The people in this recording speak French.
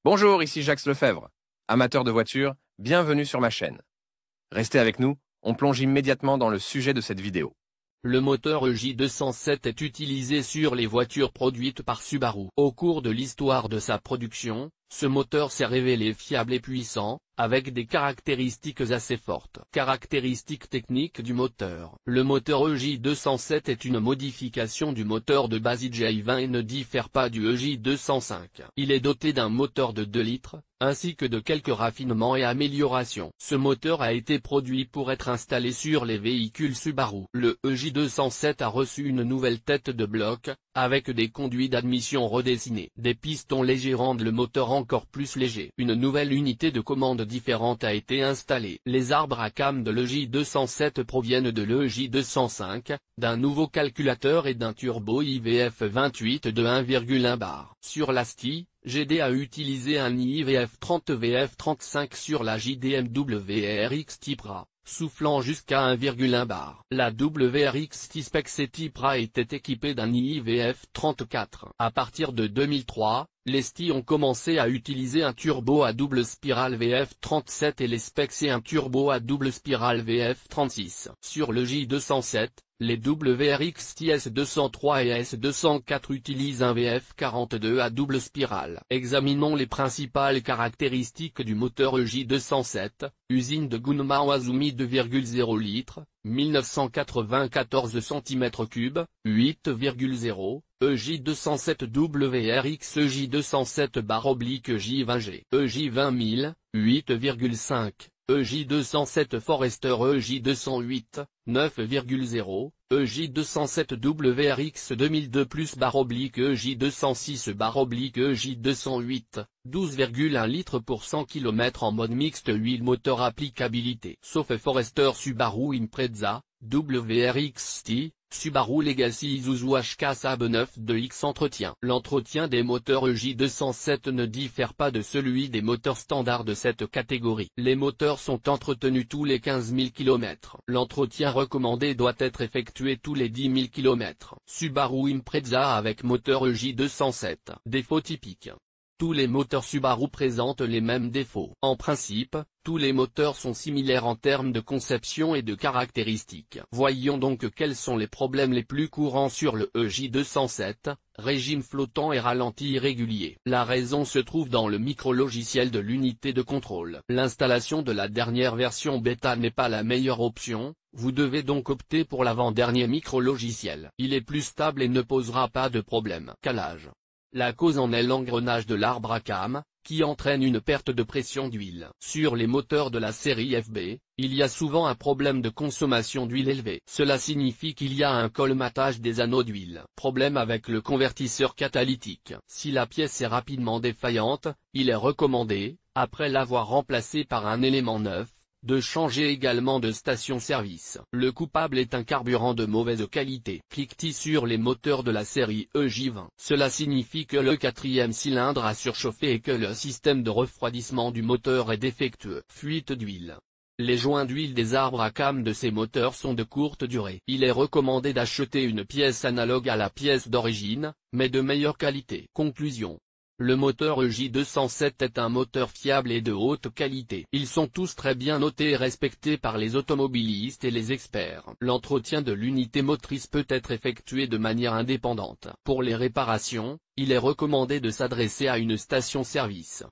Bonjour, ici Jacques Lefebvre. Amateur de voitures, bienvenue sur ma chaîne. Restez avec nous, on plonge immédiatement dans le sujet de cette vidéo. Le moteur EJ207 est utilisé sur les voitures produites par Subaru. Au cours de l'histoire de sa production, ce moteur s'est révélé fiable et puissant, avec des caractéristiques assez fortes. Caractéristiques techniques du moteur. Le moteur EJ207 est une modification du moteur de base EJ20 et ne diffère pas du EJ205. Il est doté d'un moteur de 2 litres, ainsi que de quelques raffinements et améliorations. Ce moteur a été produit pour être installé sur les véhicules Subaru. Le EJ207 a reçu une nouvelle tête de bloc, avec des conduits d'admission redessinés. Des pistons légers rendent le moteur encore plus léger. Une nouvelle unité de commande différente a été installée. Les arbres à cam de l'EJ207 proviennent de l'EJ205, d'un nouveau calculateur et d'un turbo IVF 28 de 1,1 bar. Sur la STI, GD a utilisé un IVF 30 VF35 sur la JDM WRX Typra, soufflant jusqu'à 1,1 bar. La WRX T-Spec Typra était équipée d'un IVF 34. À partir de 2003, les STI ont commencé à utiliser un turbo à double spirale VF37 et les Specs et un turbo à double spirale VF36. Sur le J207, les WRX TS203 et S204 utilisent un VF42 à double spirale. Examinons les principales caractéristiques du moteur EJ207, usine de Gunma Azumi 2,0 litres, 1994 cm3, 8,0, EJ207 WRX EJ207/J20G, EJ20000, 8,5. EJ207 Forester EJ208, 9,0, EJ207 WRX 2002 EJ206/EJ208, 12,1 litres pour 100 km en mode mixte huile moteur applicabilité. Sauf Forester Subaru Impreza, WRX-T, Subaru Legacy Isuzu HK Saab 9 2X Entretien. L'entretien des moteurs EJ207 ne diffère pas de celui des moteurs standards de cette catégorie. Les moteurs sont entretenus tous les 15 000 km. L'entretien recommandé doit être effectué tous les 10 000 km. Subaru Impreza avec moteur EJ207. Défauts typiques. Tous les moteurs Subaru présentent les mêmes défauts. En principe, tous les moteurs sont similaires en termes de conception et de caractéristiques. Voyons donc quels sont les problèmes les plus courants sur le EJ207, régime flottant et ralenti irrégulier. La raison se trouve dans le micro-logiciel de l'unité de contrôle. L'installation de la dernière version bêta n'est pas la meilleure option, vous devez donc opter pour l'avant-dernier micro-logiciel. Il est plus stable et ne posera pas de problème. Calage. La cause en est l'engrenage de l'arbre à cam, qui entraîne une perte de pression d'huile. Sur les moteurs de la série FB, il y a souvent un problème de consommation d'huile élevée. Cela signifie qu'il y a un colmatage des anneaux d'huile. Problème avec le convertisseur catalytique. Si la pièce est rapidement défaillante, il est recommandé, après l'avoir remplacé par un élément neuf, de changer également de station-service. Le coupable est un carburant de mauvaise qualité. Cliquez sur les moteurs de la série EJ20. Cela signifie que le 4e cylindre a surchauffé et que le système de refroidissement du moteur est défectueux. Fuite d'huile. Les joints d'huile des arbres à cam de ces moteurs sont de courte durée. Il est recommandé d'acheter une pièce analogue à la pièce d'origine, mais de meilleure qualité. Conclusion. Le moteur EJ207 est un moteur fiable et de haute qualité. Ils sont tous très bien notés et respectés par les automobilistes et les experts. L'entretien de l'unité motrice peut être effectué de manière indépendante. Pour les réparations, il est recommandé de s'adresser à une station-service.